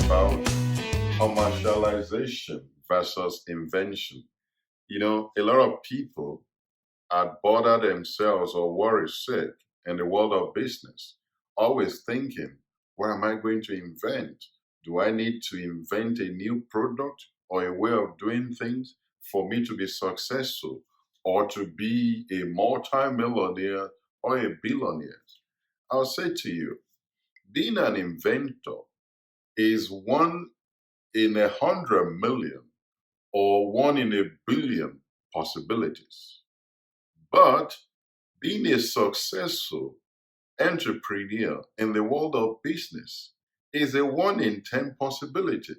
about commercialization versus invention. A lot of people bother themselves or worry sick in the world of business, always thinking, what am I going to invent? Do I need to invent a new product or a way of doing things for me to be successful or to be a multi-millionaire or a billionaire? I'll say to you, being an inventor is one in 100 million or one in a billion possibilities. But being a successful entrepreneur in the world of business is a 1 in 10 possibility,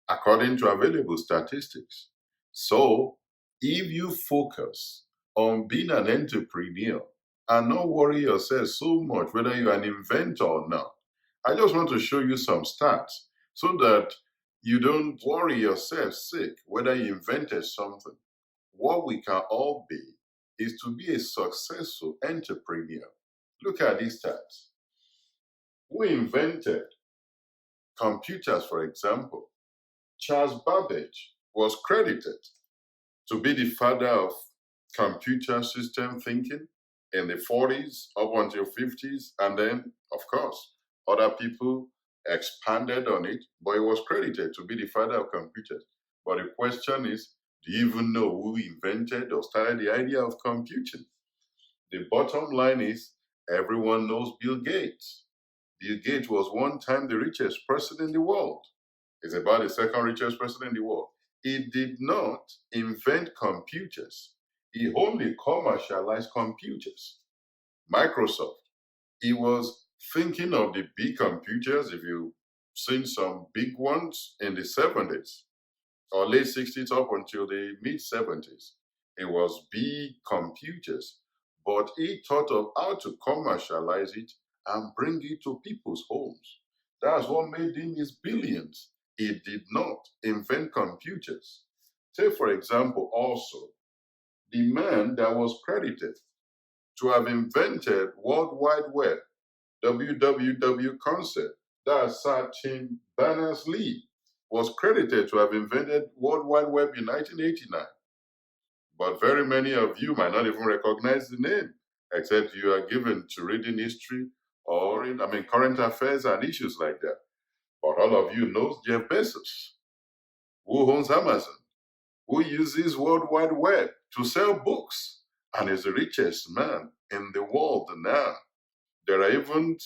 according to available statistics. So, if you focus on being an entrepreneur and not worry yourself so much whether you're an inventor or not, I just want to show you some stats so that you don't worry yourself sick whether you invented something. What we can all be is to be a successful entrepreneur. Look at these stats. Who invented computers, for example? Charles Babbage was credited to be the father of computer system thinking in the 40s up until 50s, and then, of course, other people expanded on it, but he was credited to be the father of computers. But the question is, do you even know who invented or started the idea of computing? The bottom line is, everyone knows Bill Gates. Bill Gates was one time the richest person in the world. He's about the second richest person in the world. He did not invent computers. He only commercialized computers. Microsoft, he was thinking of the big computers, if you've seen some big ones in the 70s or late 60s up until the mid 70s. It was big computers, but he thought of how to commercialize it and bring it to people's homes. That's what made him his billions. He did not invent computers. Take, for example, also the man that was credited to have invented World Wide Web, WWW concept, that's Sir Tim Berners-Lee, was credited to have invented World Wide Web in 1989. But very many of you might not even recognize the name, except you are given to reading history or current affairs and issues like that. But all of you know Jeff Bezos, who owns Amazon, who uses World Wide Web to sell books and is the richest man in the world now. There are even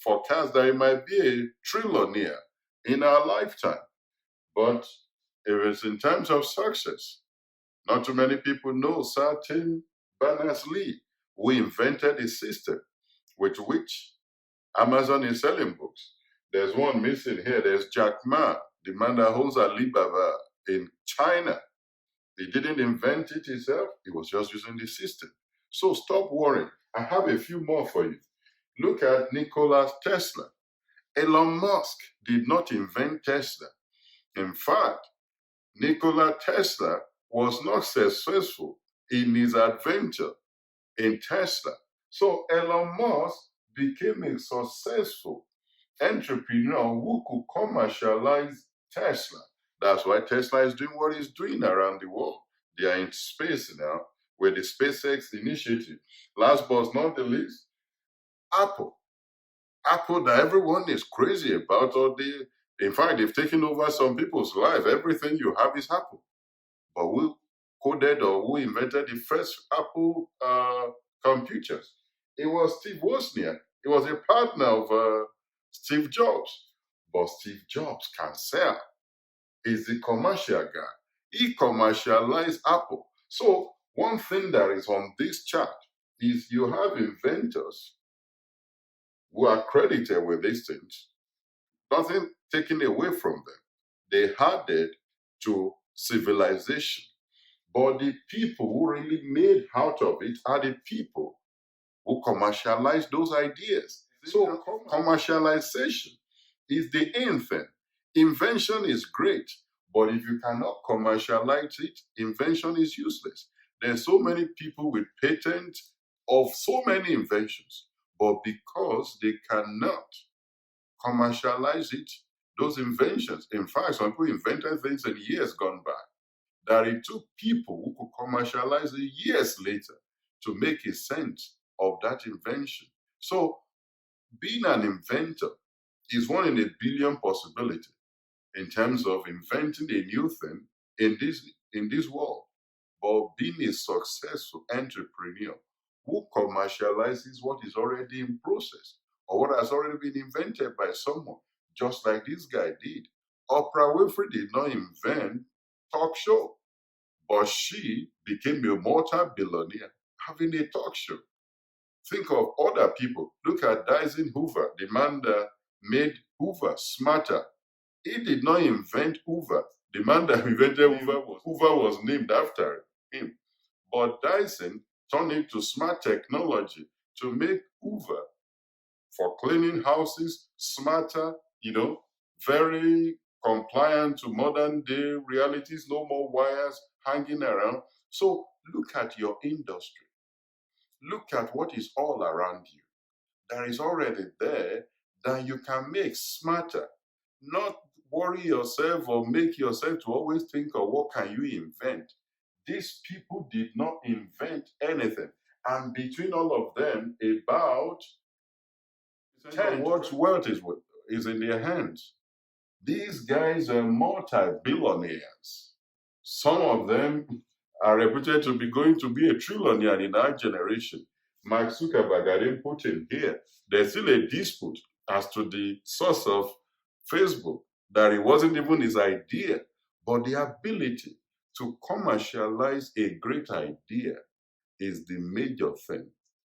forecasts that he might be a trillionaire in our lifetime. But if it's in terms of success, not too many people know Sir Tim Berners-Lee, who invented a system with which Amazon is selling books. There's one missing here. There's Jack Ma, the man that owns Alibaba in China. He didn't invent it himself. He was just using the system. So stop worrying. I have a few more for you. Look at Nikola Tesla. Elon Musk did not invent Tesla. In fact, Nikola Tesla was not successful in his adventure in Tesla. So Elon Musk became a successful entrepreneur who could commercialize Tesla. That's why Tesla is doing what it's doing around the world. They are in space now with the SpaceX initiative. Last but not the least, Apple. Apple that everyone is crazy about, in fact, they've taken over some people's life. Everything you have is Apple. But who coded or who invented the first Apple computers? It was Steve Wozniak. He was a partner of Steve Jobs. But Steve Jobs can sell. He's the commercial guy. He commercialized Apple. So one thing that is on this chart is you have inventors who are credited with these things, nothing taken away from them. They added to civilization. But the people who really made out of it are the people who commercialize those ideas. So commercialization is the end thing. Invention is great, but if you cannot commercialize it, invention is useless. There's so many people with patents of so many inventions, but because they cannot commercialize it, those inventions. In fact, some people invented things in years gone by that it took people who could commercialize it years later to make a cent of that invention. So being an inventor is one in a billion possibility in terms of inventing a new thing in this world. But being a successful entrepreneur who commercializes what is already in process or what has already been invented by someone, just like this guy did. Oprah Winfrey did not invent talk show, but she became a multi-billionaire having a talk show. Think of other people. Look at Dyson Hoover, the man that made Hoover smarter. He did not invent Hoover. The man that invented Hoover was named after him. But Dyson turned it to smart technology to make Hoover for cleaning houses smarter, very compliant to modern day realities, no more wires hanging around. So look at your industry. Look at what is all around you. That is already there that you can make smarter. Not worry yourself or make yourself to always think of what can you invent. These people did not invent anything. And between all of them, about 10 what wealth is in their hands. These guys are multi-billionaires. Some of them are reputed to be going to be a trillionaire in our generation. Mark Zuckerberg, I didn't put him here. There's still a dispute as to the source of Facebook, that it wasn't even his idea, but the ability to commercialize a great idea is the major thing.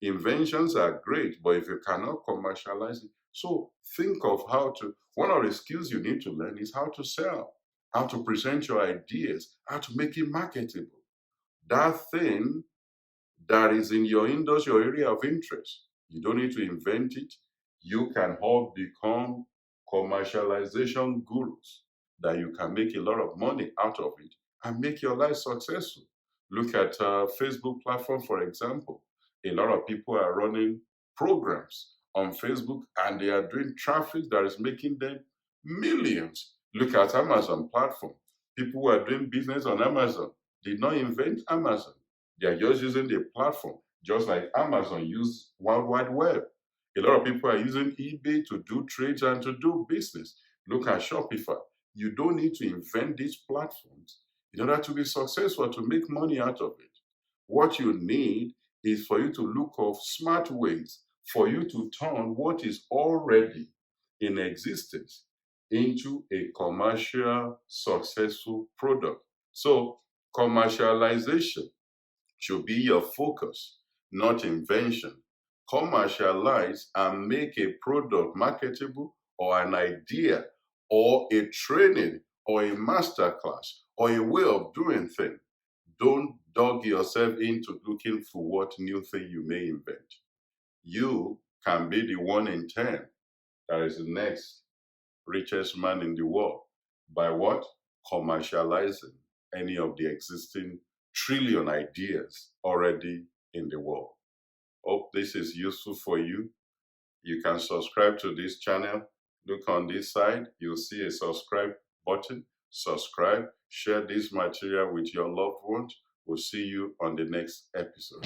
Inventions are great, but if you cannot commercialize it, so think of how to, one of the skills you need to learn is how to sell, how to present your ideas, how to make it marketable. That thing that is in your industry or area of interest, you don't need to invent it. You can all become commercialization gurus that you can make a lot of money out of it and make your life successful. Look at Facebook platform, for example. A lot of people are running programs on Facebook and they are doing traffic that is making them millions. Look at Amazon platform. People who are doing business on Amazon did not invent Amazon. They are just using the platform, just like Amazon used World Wide Web. A lot of people are using eBay to do trades and to do business. Look at Shopify. You don't need to invent these platforms in order to be successful, to make money out of it. What you need is for you to look of smart ways for you to turn what is already in existence into a commercial successful product. So commercialization should be your focus, not invention. Commercialize and make a product marketable, or an idea or a training or a masterclass or a way of doing things. Don't dog yourself into looking for what new thing you may invent. You can be the 1 in 10 that is the next richest man in the world. By what? Commercializing any of the existing trillion ideas already in the world. Hope this is useful for you. You can subscribe to this channel. Look on this side, you'll see a subscribe button. Subscribe, share this material with your loved ones. We'll see you on the next episode.